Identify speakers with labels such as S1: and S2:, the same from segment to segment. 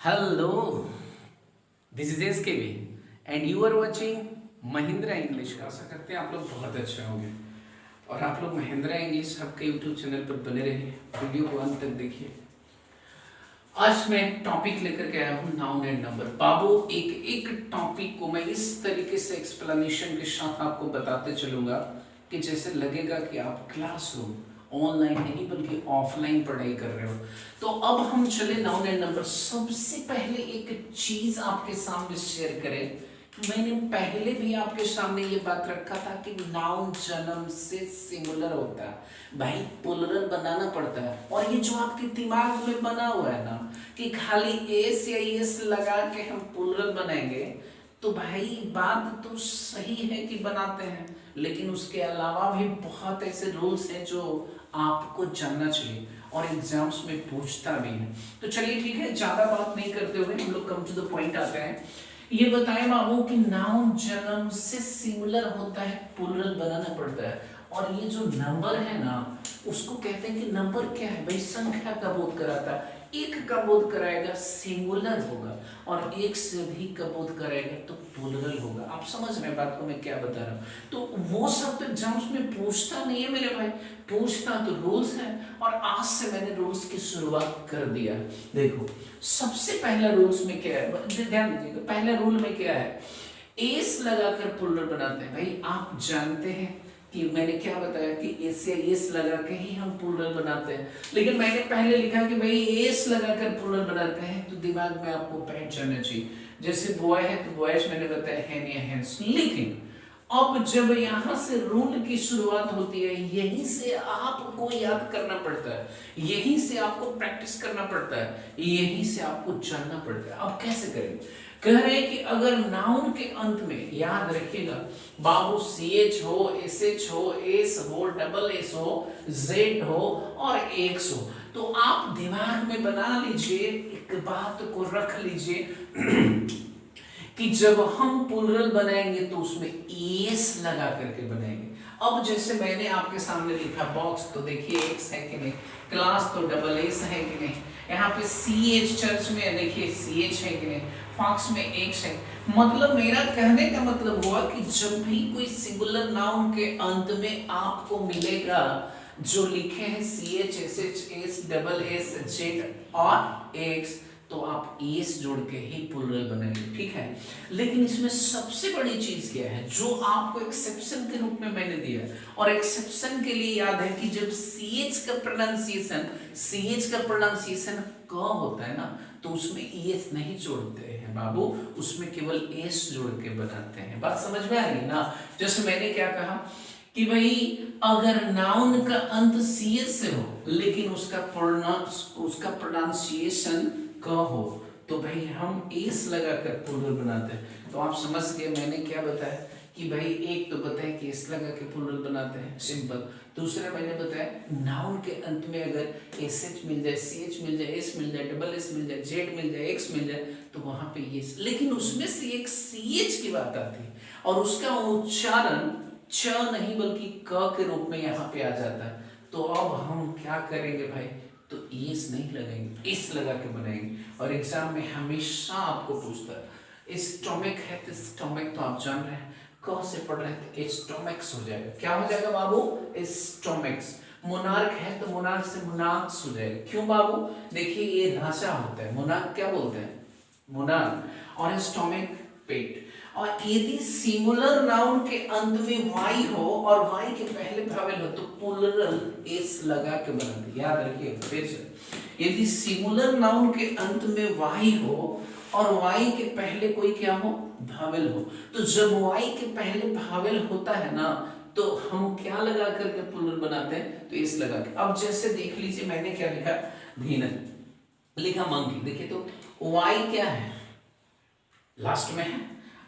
S1: Hello, this is SKB and you are watching Mahindra English. आशा करते हैं आप लोग बहुत अच्छे होंगे और आप लोग महिंद्रा इंग्लिश हब के यूट्यूब चैनल पर बने रहिए, वीडियो को अंत तक देखिए। आज मैं टॉपिक लेकर के आया हूँ नाउन एंड नंबर। बाबू एक एक टॉपिक को मैं इस तरीके से एक्सप्लेनेशन के साथ आपको बताते चलूंगा कि जैसे लगेगा कि आप क्लासरूम ऑनलाइन नहीं बल्कि ऑफलाइन पढ़ाई कर रहे हो। तो अब हम चले नाउन एंड नंबर। सबसे पहले एक चीज आपके सामने शेयर करें। मैंने पहले भी आपके सामने ये बात रखा था कि नाउन जन्म से सिंगुलर होता है भाई, प्लुरल बनाना पड़ता है। और ये जो आपके दिमाग में बना हुआ है ना कि खाली एस या एस लगा के हम प्लुरल बनाएंगे, तो भाई बात तो सही है कि बनाते हैं, लेकिन उसके अलावा भी बहुत ऐसे रूल्स हैं जो आपको जानना चाहिए और एग्जाम्स में पूछता भी है। तो चलिए ठीक है, ज्यादा बात नहीं करते हुए हम लोग कम टू द पॉइंट आते हैं। ये बताएं बाबू कि नाउन जन्म से सिंगुलर होता है, प्लुरल बनाना पड़ता है। और ये जो नंबर है ना, उसको कहते हैं कि नंबर क्या है भाई, संख्या का बोध कराता है। एक का बोध कराएगा सिंगुलर होगा और एक से अधिक का बोध कराएगा तो प्लुरल होगा। आप समझ रहे हैं बात को मैं क्या बता रहा हूँ? तो वो सब तो एग्जाम्स में पूछता नहीं है मेरे भाई, पूछता तो रूल्स है और आज से मैंने रूल्स की शुरुआत कर दिया। देखो सबसे पहला रूल्स में क्या है, ध्यान दीजिएगा। पहला रूल में क्या है, एस लगाकर प्लुरल बनाते हैं। भाई आप जानते हैं कि मैंने क्या बताया कि एस या एस लगा के ही हम प्लुरल बनाते हैं, लेकिन मैंने पहले लिखा कि भाई एस लगाकर प्लुरल बनाते हैं, तो दिमाग में आपको बैठ जाना चाहिए। जैसे बॉय है तो बॉयज मैंने बताया हैन या हैंड्स। लेकिन अब जब यहाँ से रूल की शुरुआत होती है, यहीं से आपको याद करना पड़ता है, यहीं से आपको प्रैक्टिस करना पड़ता है, यहीं से आपको जानना पड़ता है। अब कैसे करेंगे? कह रहे हैं कि अगर नाउन के अंत में, याद रखिएगा बाबू, CH हो, SH हो, एस हो, डबल एस हो, जेड हो और एक्स हो, तो आप दिमाग में बना लीजिए, एक बात को रख लीजिए कि जब हम प्लुरल बनाएंगे तो उसमें एस लगा करके बनाएंगे। अब जैसे मैंने आपके सामने लिखा बॉक्स, तो देखिए एक्स है कि नहीं, क्लास तो डबल एस है कि नहीं, यहाँ पे CH चर्च में देखिए CH है कि नहीं, फॉक्स में एक्स है। मतलब मेरा कहने का मतलब हुआ कि जब भी कोई सिंगुलर नाउन के अंत में आपको मिलेगा जो लिखे हैं CH, SH, S, double S, Z और एक्स, तो आप एस जोड़ के ही प्लुरल बनाएंगे, ठीक है। लेकिन इसमें सबसे बड़ी चीज क्या है जो आपको एक्सेप्शन के रूप में मैंने दिया, और एक्सेप्शन के लिए याद है कि जब CH का प्रोनाउंसिएशन क होता है ना, तो उसमें एस नहीं जोड़ते हैं बाबू, उसमें केवल एस जोड़ के बनाते हैं। बात समझ में आ रही ना? जैसे मैंने क्या कहा कि भाई अगर नाउन का अंत CH से हो लेकिन उसका प्रोनाउंसिएशन क हो, तो भाई हम एस लगाकर प्लुरल बनाते हैं। तो आप समझ गए मैंने क्या बताया कि भाई एक तो बताया कि एस लगा के प्लुरल बनाते हैं, सिंपल। दूसरा मैंने बताया नाउन के अंत में अगर SH मिल जाए, CH मिल जाए, S मिल जाए, डबल एस मिल जाए, जेड मिल जाए, एक्स मिल जाए, तो वहां पे एस, लेकिन उसमें से एक CH की बात आती है और उसका उच्चारण च नहीं बल्कि क के रूप में यहाँ पे आ जाता है। तो अब हम क्या करेंगे भाई, तो एस नहीं लगाएंगे, एस लगा के बनाएंगे। और एग्जाम में हमेशा आपको पूछता है स्टोमक है तो स्टोमक, तो आप जान रहे हैं क से पढ़ रहे थे स्टोमक्स हो जाएगा। क्या हो जाएगा बाबू? स्टोमक्स। मोनार्क है तो मोनार्क से मोनार्क्स हो जाएगा। क्यों बाबू? देखिए ये ढांचा होता है, मोनार्क क्या बोलते हैं, मोनार्क, और स्टोमक पेट। और यदि सिंगुलर नाउन के अंत में वाई हो और वाई के पहले भावेल हो तो प्लुरल एस लगा के बनाते। याद रखिए फिर से, यदि सिंगुलर नाउन के अंत में वाई हो और वाई के पहले कोई क्या हो, भावेल हो, तो जब वाई के पहले भावेल होता है ना, तो हम क्या लगा करके प्लुरल बनाते हैं, तो एस लगा के। अब जैसे देख लीजिए मैंने क्या लिखा, धीनन लिखा, मंकी। देखिए तो वाई क्या है, लास्ट में है,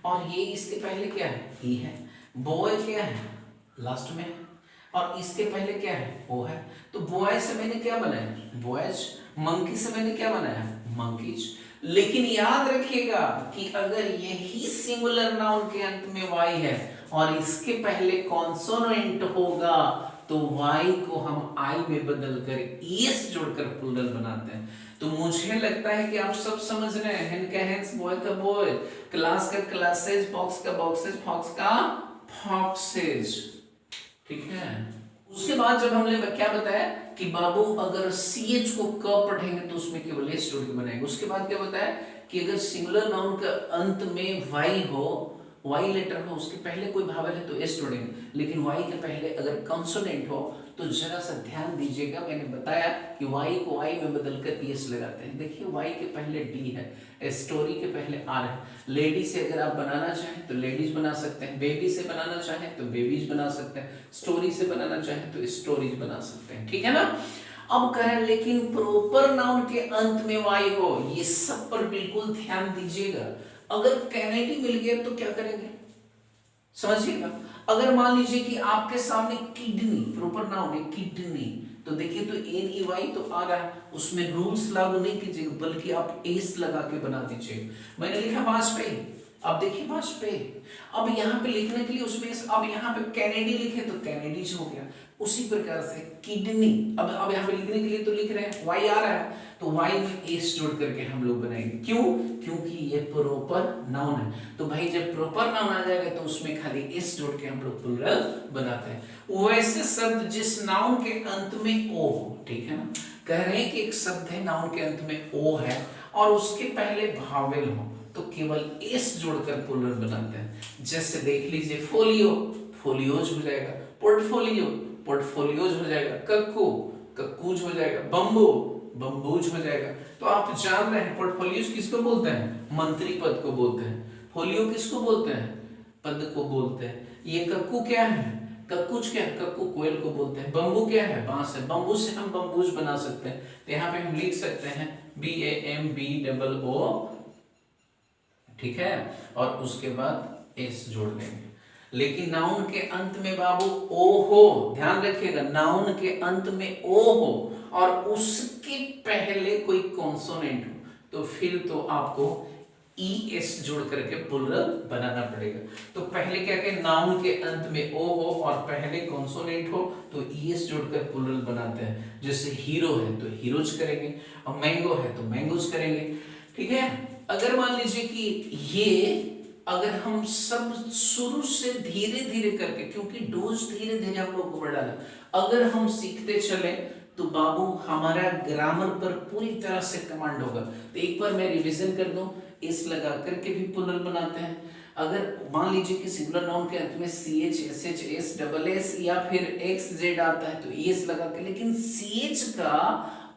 S1: और ये इसके पहले क्या है, ई है। बॉय क्या है, लास्ट में है, और इसके पहले क्या है, ओ है। तो बॉय से मैंने क्या बनाया, बॉयज। मंकी से मैंने क्या बनाया, मंकीज। लेकिन याद रखिएगा कि अगर यही सिंगुलर नाउन के अंत में वाई है और इसके पहले कॉन्सोनेंट होगा तो वाई को हम आई में बदल कर एस जोड़कर प्लुरल बनाते हैं। तो तो मुझे लगता है कि आप सब समझ रहे हैं, हेन का हेन्स, बॉय का बॉय, क्लास का क्लासेस, बॉक्स का बॉक्सेस, फॉक्स का फॉक्सेस, ठीक है। उसके बाद जब हमने क्या बताया कि बाबू अगर CH को क पढ़ेंगे तो उसमें केवल एस जोड़ के बनाएंगे। उसके बाद क्या बताया कि अगर सिंगुलर नाउन का अंत में वाई हो, वाई लेटर हो, उसके पहले कोई भावल है तो एस जोड़ेंगे, लेकिन वाई के पहले अगर कंसोनेंट हो तो जरा सा ध्यान दीजिएगा। मैंने बताया कि वाई को आई में बदलकर एस लगाते हैं। देखिए वाई के पहले डी है, स्टोरी के पहले आर है। लेडी से अगर आप बनाना चाहें तो लेडीज बना सकते हैं, बेबी से बनाना चाहें तो बेबीज बना सकते हैं, स्टोरी से बनाना चाहें तो स्टोरीज बना सकते हैं, ठीक है ना। अब कहें लेकिन प्रॉपर नाउन के अंत में वाई हो, ये सब पर बिल्कुल ध्यान दीजिएगा। अगर कैनेडी मिल गया तो क्या करेंगे, समझिएगा। अगर मान लीजिए कि आपके सामने किडनी, प्रॉपर नाउन है किडनी, तो देखिए तो NEY तो आ रहा है, उसमें रूल्स लागू नहीं कीजिएगा, बल्कि आप एस लगा के बना दीजिए। मैंने लिखा वाजपेयी, अब देखिए वाजपेयी, अब यहाँ पे लिखने के लिए उसमें अब यहाँ पे कैनेडी लिखे तो कैनेडीज हो गया। उसी प्रकार से किडनी, अब यहाँ पे लिखने के लिए तो लिख रहे हैं, वाई आ रहा है तो वाई में एस जोड़ करके हम लोग बनाएंगे। क्यों? क्योंकि ये प्रॉपर नाउन है। तो भाई जब प्रॉपर नाउन आ जाएगा तो उसमें खाली एस जोड़ के हम लोग प्लूरल बनाते हैं। वैसे शब्द जिस नाउन के अंत में ओ हो, ठीक है ना, कह रहे हैं कि एक शब्द है नाउन के अंत में ओ है और उसके पहले भावेल हो तो केवल एस जोड़कर प्लूरल बनाते हैं। जैसे देख लीजिए फोलियो, फोलियोज हो जाएगा, पोर्टफोलियो, पोर्टफोलियोज हो जाएगा, कक्कू, कक्कूज हो जाएगा, बम्बू, बम्बूज हो जाएगा। तो आप जान रहे हैं पोर्टफोलियोज किसको बोलते हैं, मंत्री पद को बोलते हैं। फोलियो किसको बोलते हैं, पद को बोलते हैं। ये कक्कू क्या है, कक्कूज क्या है, कक्कू कोयल को बोलते हैं। बम्बू क्या है, बांस है, बम्बू से हम बम्बूज बना सकते हैं। तो यहाँ पे हम लिख सकते हैं BAMBOO, ठीक है, और उसके बाद एस जोड़ देंगे। लेकिन नाउन के अंत में बाबू ओ हो, ध्यान रखिएगा, नाउन के अंत में ओ हो और उसके पहले कोई कॉन्सोनेंट हो तो फिर तो आपको ES जोड़ करके प्लूरल बनाना पड़ेगा। तो पहले क्या कहें, नाउन के अंत में ओ हो और पहले कॉन्सोनेंट हो तो ES जोड़कर प्लूरल बनाते हैं। जैसे हीरो है तो हीरोज करेंगे, और मैंगो है तो मैंगोज करेंगे, ठीक है। अगर मान लीजिए कि ये अगर हम सब शुरू से धीरे धीरे करके, क्योंकि डोज धीरे धीरे हम लोग को बढ़ाना, अगर हम सीखते चले तो बाबू हमारा ग्रामर पर पूरी तरह से कमांड होगा। तो एक बार मैं रिवीजन कर दूं, इस लगा करके भी प्लूरल बनाते हैं। अगर मान लीजिए कि सिंगुलर नाउन के अंत में CH, SH, S, SS या फिर XZ आता है तो ES लगा के, लेकिन CH का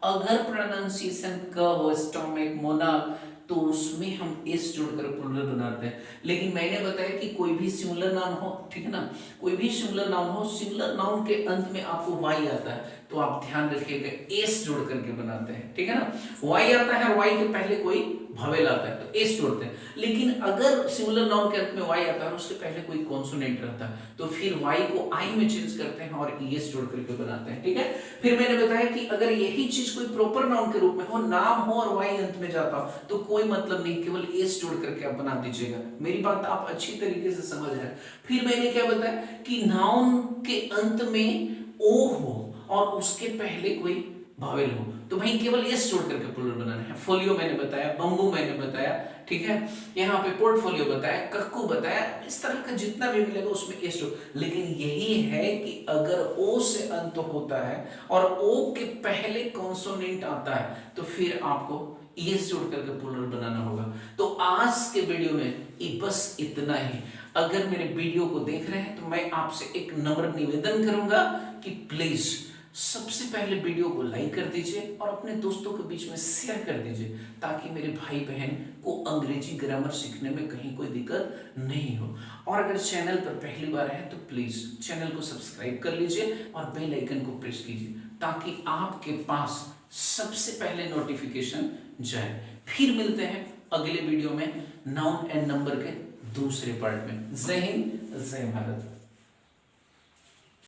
S1: अगर प्रोनाउंसिएशन क हो, स्टोमक, मोनाक, तो उसमें हम एस जोड़कर प्लूरल बनाते हैं। लेकिन मैंने बताया कि कोई भी सिंगुलर नाउन हो, ठीक है ना, कोई भी सिंगुलर नाउन हो, सिंगुलर नाउन के अंत में आपको वाई आता है तो आप ध्यान रखिएगा एस जोड़ करके बनाते हैं, ठीक है ना। वाई आता है और वाई के पहले कोई भावेल आता है तो एस जोड़ते हैं। लेकिन अगर सिंगुलर नाउन के अंत में वाई आता है और उसके पहले कोई कॉन्सोनेंट रहता है तो फिर वाई को आई में चेंज करते हैं और एस जोड़ करके बनाते हैं, ठीक है। फिर मैंने बताया कि अगर यही चीज कोई प्रॉपर नाउन के रूप में हो, नाम हो और वाई अंत में जाता हो तो कोई मतलब नहीं, केवल एस जोड़ करके आप बना दीजिएगा। मेरी बात आप अच्छी तरीके से समझ रहे हैं। फिर मैंने क्या बताया कि नाउन के अंत में ओ हो और उसके पहले कोई भावेल हो तो भाई केवल एस जोड़ करके प्लूरल बनाना है। फोलियो मैंने बताया, बम्बू मैंने बताया, ठीक है, यहाँ पे पोर्टफोलियो बताया, कक्कू बताया, इस तरह का जितना भी मिलेगा उसमें एस जोड़। लेकिन यही है कि अगर ओ से अंत होता है और ओ के पहले कॉन्सोनेंट आता है तो फिर आपको एस जोड़ करके प्लूरल बनाना होगा। तो आज के वीडियो में बस इतना ही। अगर मेरे वीडियो को देख रहे हैं तो मैं आपसे एक नम्र निवेदन करूंगा कि प्लीज सबसे पहले वीडियो को लाइक कर दीजिए और अपने दोस्तों के बीच में शेयर कर दीजिए ताकि मेरे भाई बहन को अंग्रेजी ग्रामर सीखने में कहीं कोई दिक्कत नहीं हो। और अगर चैनल पर पहली बार है तो प्लीज चैनल को सब्सक्राइब कर लीजिए और बेल आइकन को प्रेस कीजिए ताकि आपके पास सबसे पहले नोटिफिकेशन जाए। फिर मिलते हैं अगले वीडियो में नाउन एंड नंबर के दूसरे पार्ट में। जय हिंद, जय भारत।